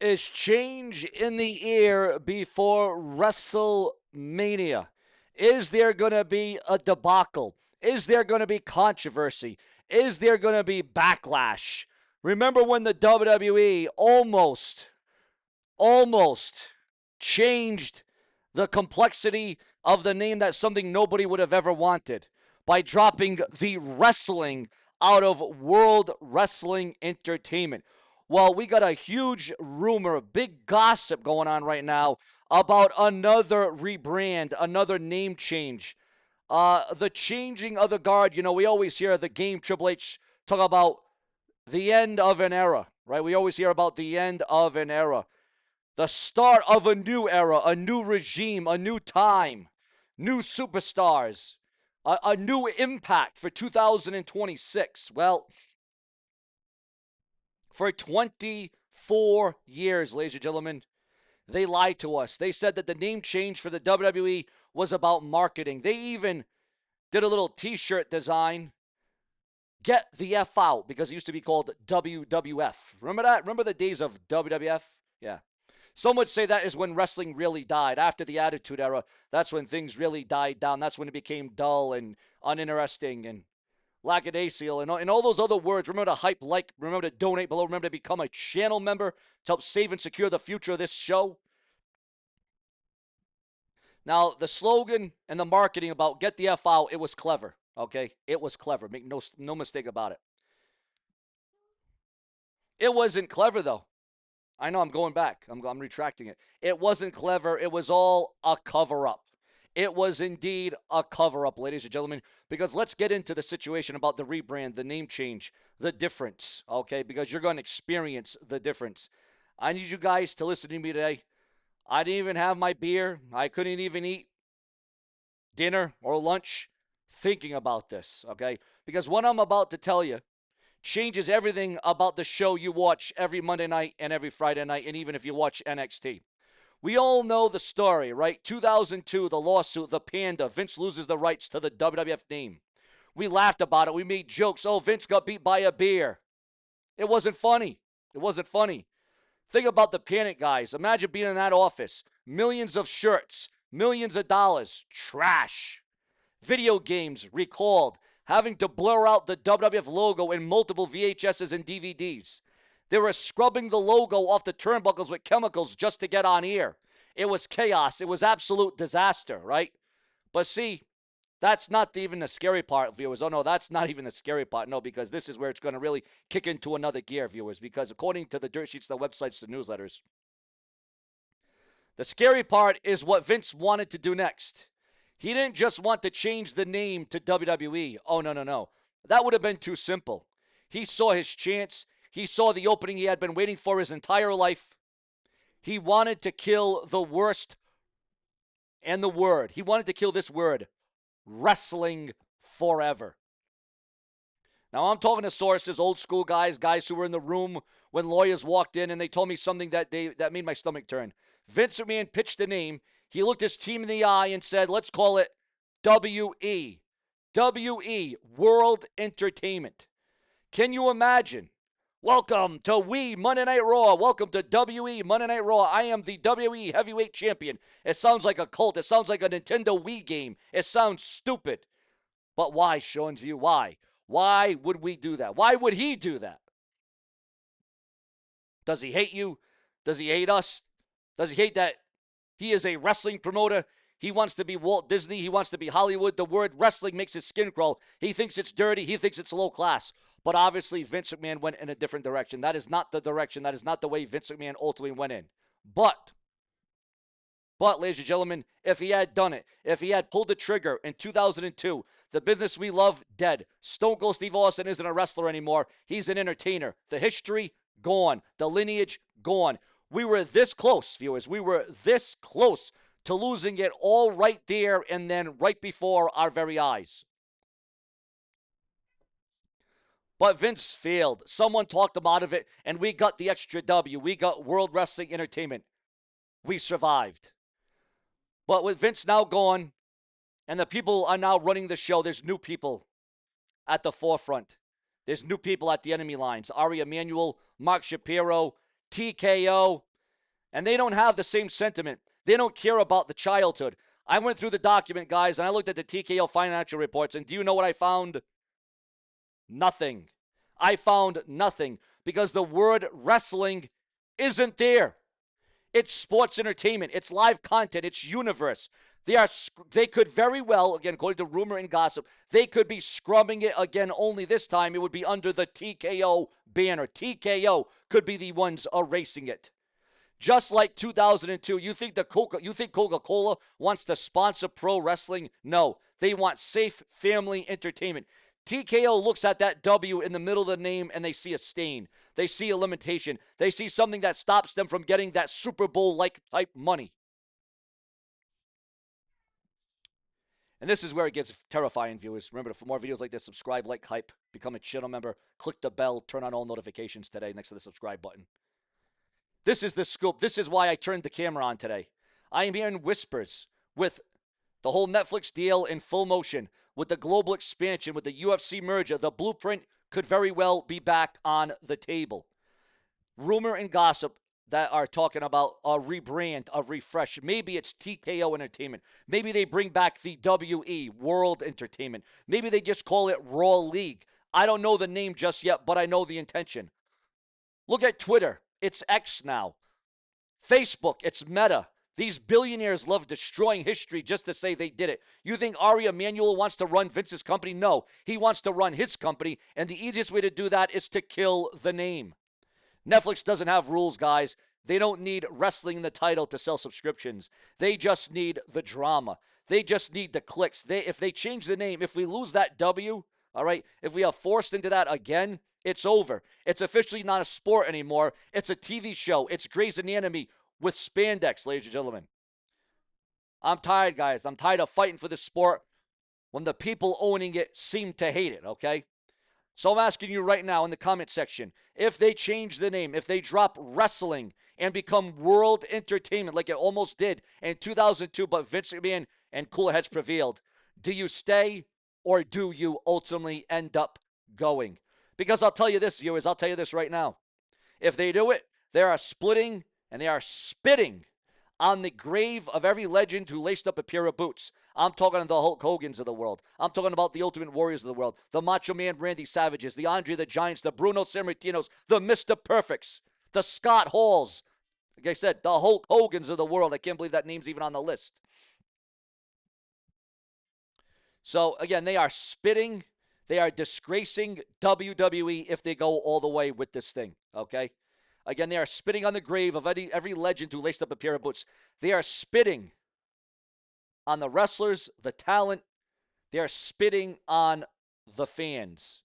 Is change in the air before WrestleMania? Is there going to be a debacle? Is there going to be controversy? Is there going to be backlash? Remember when the WWE almost changed the complexity of the name, that's something nobody would have ever wanted, by dropping the wrestling out of World Wrestling Entertainment. Well, we got a huge rumor, big gossip going on right now about another rebrand, another name change. The changing of the guard. You know, we always hear the game Triple H talk about the end of an era, right? We always hear about the end of an era, the start of a new era, a new regime, a new time, new superstars, a new impact for 2026. Well, for 24 years, ladies and gentlemen, they lied to us. They said that the name change for the WWE was about marketing. They even did a little t-shirt design, "Get the F out," because it used to be called WWF. Remember that? Remember the days of WWF? Yeah. Some would say that is when wrestling really died. After the Attitude Era, that's when things really died down. That's when it became dull and uninteresting and lackadaisical and all those other words. Remember to hype, like, remember to donate below, remember to become a channel member to help save and secure the future of this show. Now, the slogan and the marketing about "Get the F out," it was clever, okay? It was clever. Make no mistake about it. It wasn't clever, though. I know, I'm going back. I'm retracting it. It wasn't clever. It was all a cover up. It was indeed a cover up, ladies and gentlemen, because let's get into the situation about the rebrand, the name change, the difference, okay? Because you're going to experience the difference. I need you guys to listen to me today. I didn't even have my beer. I couldn't even eat dinner or lunch thinking about this, okay? Because what I'm about to tell you changes everything about the show you watch every Monday night and every Friday night, and even if you watch NXT. We all know the story, right? 2002, the lawsuit, the Panda. Vince loses the rights to the WWF name. We laughed about it. We made jokes. Oh, Vince got beat by a beer. It wasn't funny. It wasn't funny. Think about the Panic guys. Imagine being in that office. Millions of shirts, millions of dollars, trash. Video games recalled, having to blur out the WWF logo in multiple VHSs and DVDs. They were scrubbing the logo off the turnbuckles with chemicals just to get on air. It was chaos. It was absolute disaster, right? But see, that's not even the scary part, viewers. Oh, no, that's not even the scary part. No, because this is where it's going to really kick into another gear, viewers. Because according to the dirt sheets, the websites, the newsletters, the scary part is what Vince wanted to do next. He didn't just want to change the name to WWE. Oh, no, no, no. That would have been too simple. He saw his chance. He saw the opening he had been waiting for his entire life. He wanted to kill the worst and the word. He wanted to kill this word, wrestling forever. Now, I'm talking to sources, old school guys, guys who were in the room when lawyers walked in, and they told me something that made my stomach turn. Vince McMahon pitched the name. He looked his team in the eye and said, let's call it WE. WE, World Entertainment. Can you imagine? Welcome to We Monday Night Raw. Welcome to WE Monday Night Raw. I am the WE Heavyweight Champion. It sounds like a cult. It sounds like a Nintendo Wii game. It sounds stupid. But why, Sean's View? Why? Why would we do that? Why would he do that? Does he hate you? Does he hate us? Does he hate that he is a wrestling promoter? He wants to be Walt Disney. He wants to be Hollywood. The word wrestling makes his skin crawl. He thinks it's dirty. He thinks it's low class. But obviously, Vince McMahon went in a different direction. That is not the direction. That is not the way Vince McMahon ultimately went in. But, ladies and gentlemen, if he had done it, if he had pulled the trigger in 2002, the business we love, dead. Stone Cold Steve Austin isn't a wrestler anymore. He's an entertainer. The history, gone. The lineage, gone. We were this close, viewers. We were this close to losing it all right there and then right before our very eyes. But Vince failed. Someone talked him out of it, and we got the extra W. We got World Wrestling Entertainment. We survived. But with Vince now gone, and the people are now running the show, there's new people at the forefront. There's new people at the enemy lines. Ari Emanuel, Mark Shapiro, TKO, And they don't have the same sentiment. They don't care about the childhood. I went through the document, guys, and I looked at the TKO financial reports, and do you know what I found? Nothing. I found nothing because the word wrestling isn't there. It's sports entertainment. It's live content. It's universe. They could very well, again, according to rumor and gossip, they could be scrubbing it again, only this time it would be under the TKO banner. TKO could be the ones erasing it. Just like 2002, you think Coca-Cola wants to sponsor pro wrestling? No, they want safe family entertainment. TKO looks at that W in the middle of the name and they see a stain. They see a limitation. They see something that stops them from getting that Super Bowl-like type money. And this is where it gets terrifying, viewers. Remember, for more videos like this, subscribe, like, hype, become a channel member, click the bell, turn on all notifications today next to the subscribe button. This is the scoop. This is why I turned the camera on today. I am hearing whispers with the whole Netflix deal in full motion, with the global expansion, with the UFC merger. The blueprint could very well be back on the table. Rumor and gossip that are talking about a rebrand, a refresh. Maybe it's TKO Entertainment. Maybe they bring back the WE, World Entertainment. Maybe they just call it Raw League. I don't know the name just yet, but I know the intention. Look at Twitter. It's X now. Facebook, it's Meta. These billionaires love destroying history just to say they did it. You think Ari Emanuel wants to run Vince's company? No, he wants to run his company, and the easiest way to do that is to kill the name. Netflix doesn't have rules, guys. They don't need wrestling in the title to sell subscriptions. They just need the drama. They just need the clicks. If they change the name, if we lose that W, all right, if we are forced into that again, it's over. It's officially not a sport anymore. It's a TV show. It's Grey's Anatomy with spandex, ladies and gentlemen. I'm tired, guys. I'm tired of fighting for this sport when the people owning it seem to hate it, okay? So I'm asking you right now in the comment section, if they change the name, if they drop wrestling and become World Entertainment like it almost did in 2002, but Vince McMahon and cooler heads prevailed, do you stay or do you ultimately end up going? Because I'll tell you this, viewers, I'll tell you this right now. If they do it, they are splitting and they are spitting on the grave of every legend who laced up a pair of boots. I'm talking about the Hulk Hogans of the world. I'm talking about the Ultimate Warriors of the world, the Macho Man Randy Savages, the Andre the Giants, the Bruno Sammartinos, the Mr. Perfects, the Scott Halls. Like I said, the Hulk Hogans of the world. I can't believe that name's even on the list. So, again, they are spitting. They are disgracing WWE if they go all the way with this thing, okay? Again, they are spitting on the grave of every legend who laced up a pair of boots. They are spitting on the wrestlers, the talent. They are spitting on the fans.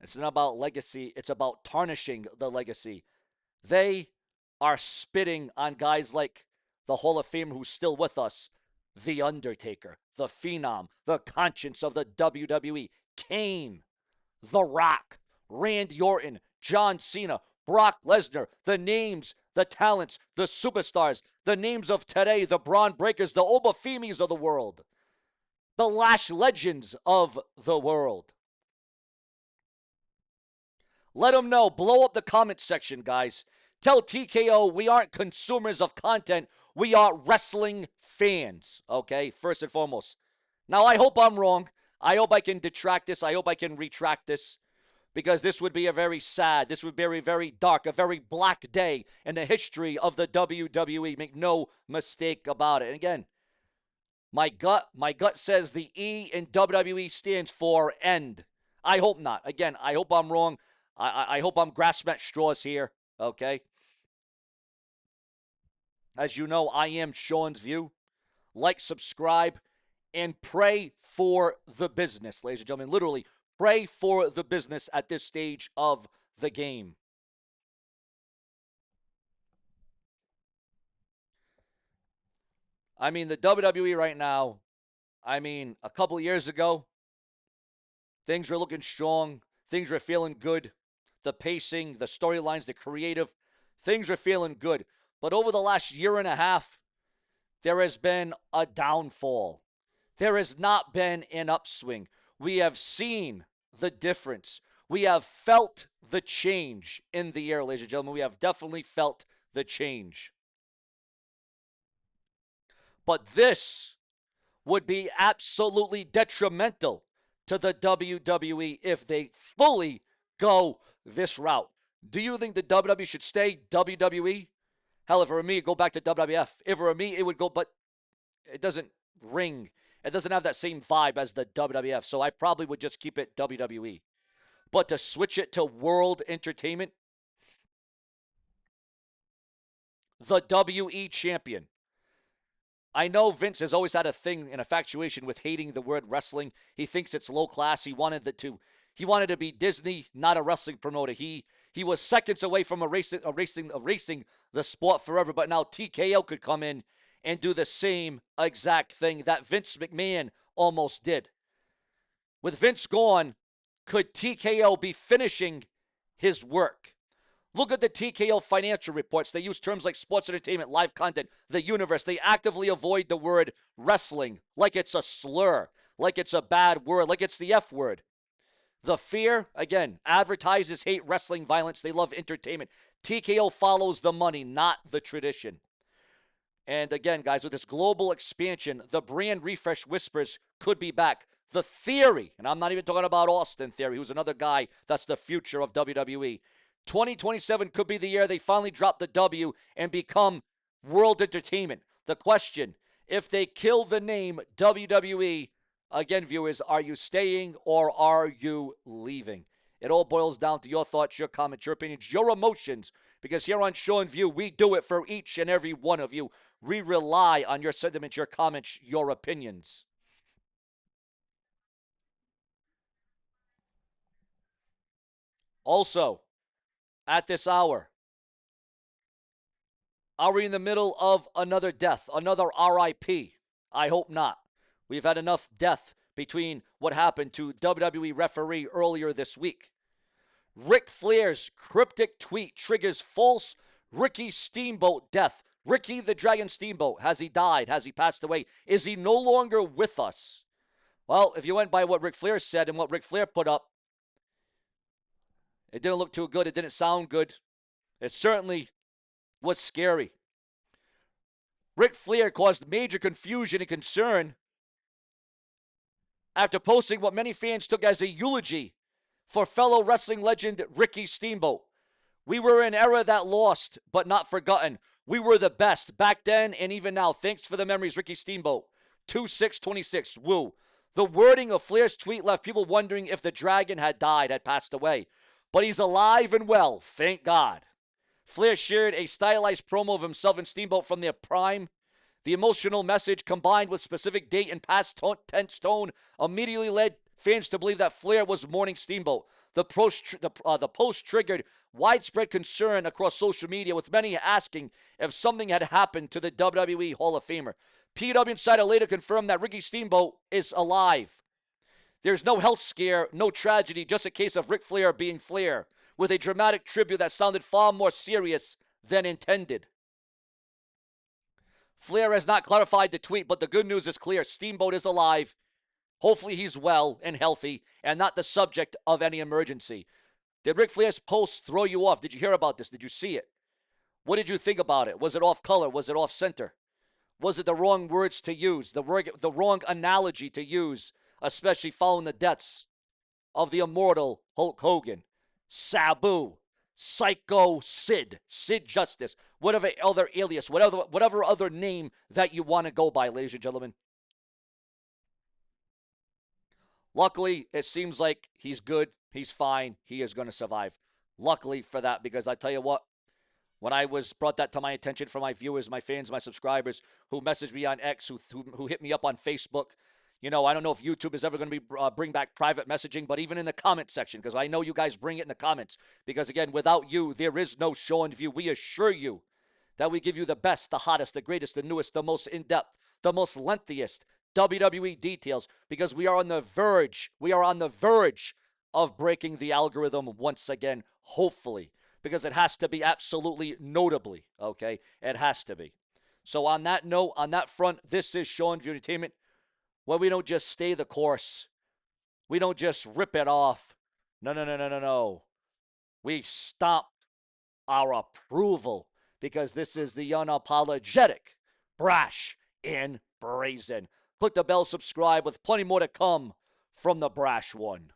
It's not about legacy. It's about tarnishing the legacy. They are spitting on guys like the Hall of Famer who's still with us, The Undertaker, the Phenom, the conscience of the WWE, Kane, The Rock, Randy Orton, John Cena, Brock Lesnar, the names, the talents, the superstars, the names of today, the Braun Breakers, the Obafimis of the world, the Lash Legends of the world. Let them know. Blow up the comment section, guys. Tell TKO we aren't consumers of content. We are wrestling fans, okay? First and foremost. Now, I hope I'm wrong. I hope I can detract this. I hope I can retract this. Because this would be a very sad, this would be a very dark, a very black day in the history of the WWE. Make no mistake about it. And again, my gut says the E in WWE stands for end. I hope not. Again, I hope I'm wrong. I hope I'm grasping at straws here, okay? As you know, I am Sean's View. Like, subscribe, and pray for the business, ladies and gentlemen. Literally, pray for the business at this stage of the game. I mean, the WWE right now, I mean, a couple of years ago, things were looking strong. Things were feeling good. The pacing, the storylines, the creative, things were feeling good. But over the last year and a half, there has been a downfall. There has not been an upswing. We have seen the difference. We have felt the change in the air, ladies and gentlemen. We have definitely felt the change. But this would be absolutely detrimental to the WWE if they fully go this route. Do you think the WWE should stay WWE? Hell, if it were me, go back to WWF. If it were me, it would go, but it doesn't ring. It doesn't have that same vibe as the WWF, so I probably would just keep it WWE. But to switch it to World Entertainment, the WE champion. I know Vince has always had a thing, an infatuation with hating the word wrestling. He thinks it's low class. He wanted to be Disney, not a wrestling promoter. He was seconds away from erasing the sport forever. But now TKO could come in and do the same exact thing that Vince McMahon almost did. With Vince gone, could TKO be finishing his work? Look at the TKO financial reports. They use terms like sports entertainment, live content, the universe. They actively avoid the word wrestling like it's a slur, like it's a bad word, like it's the F word. The fear, again, advertisers hate wrestling violence. They love entertainment. TKO follows the money, not the tradition. And again, guys, with this global expansion, the brand refresh whispers could be back. The theory, and I'm not even talking about Austin Theory, who's another guy that's the future of WWE. 2027 could be the year they finally drop the W and become World Entertainment. The question, if they kill the name WWE, again, viewers, are you staying or are you leaving? It all boils down to your thoughts, your comments, your opinions, your emotions, because here on Show and View, we do it for each and every one of you. We rely on your sentiments, your comments, your opinions. Also, at this hour, are we in the middle of another death, another RIP? I hope not. We've had enough death between what happened to WWE referee earlier this week. Ric Flair's cryptic tweet triggers false Ricky Steamboat death. Ricky the Dragon Steamboat, has he died? Has he passed away? Is he no longer with us? Well, if you went by what Ric Flair said and what Ric Flair put up, it didn't look too good. It didn't sound good. It certainly was scary. Ric Flair caused major confusion and concern after posting what many fans took as a eulogy for fellow wrestling legend Ricky Steamboat. We were an era that lost, but not forgotten. We were the best back then and even now. Thanks for the memories, Ricky Steamboat. 2/6/26. Woo. The wording of Flair's tweet left people wondering if the Dragon had died, had passed away. But he's alive and well, thank God. Flair shared a stylized promo of himself and Steamboat from their prime. The emotional message, combined with specific date and past tense tone, immediately led fans to believe that Flair was mourning Steamboat. The post triggered widespread concern across social media, with many asking if something had happened to the WWE Hall of Famer. PW Insider later confirmed that Ricky Steamboat is alive. There's no health scare, no tragedy, just a case of Ric Flair being Flair, with a dramatic tribute that sounded far more serious than intended. Flair has not clarified the tweet, but the good news is clear. Steamboat is alive. Hopefully he's well and healthy and not the subject of any emergency. Did Ric Flair's post throw you off? Did you hear about this? Did you see it? What did you think about it? Was it off color? Was it off center? Was it the wrong words to use? The wrong analogy to use, especially following the deaths of the immortal Hulk Hogan, Sabu, Psycho Sid, Sid Justice, whatever other alias, whatever other name that you want to go by, ladies and gentlemen. Luckily, it seems like he's good, he's fine, he is going to survive. Luckily for that, because I tell you what, when I was brought that to my attention from my viewers, my fans, my subscribers who messaged me on X, who hit me up on Facebook, you know, I don't know if YouTube is ever going to bring back private messaging, but even in the comment section, because I know you guys bring it in the comments. Because again, without you, there is no Show and View. We assure you that we give you the best, the hottest, the greatest, the newest, the most in-depth, the most lengthiest WWE details, because we are on the verge. We are on the verge of breaking the algorithm once again, hopefully, because it has to be absolutely notably, okay? It has to be. So on that note, on that front, this is Show and View Entertainment, where we don't just stay the course. We don't just rip it off. No. We stomp our approval, because this is the unapologetic, brash, and brazen. Click the bell, subscribe with plenty more to come from the Brash One.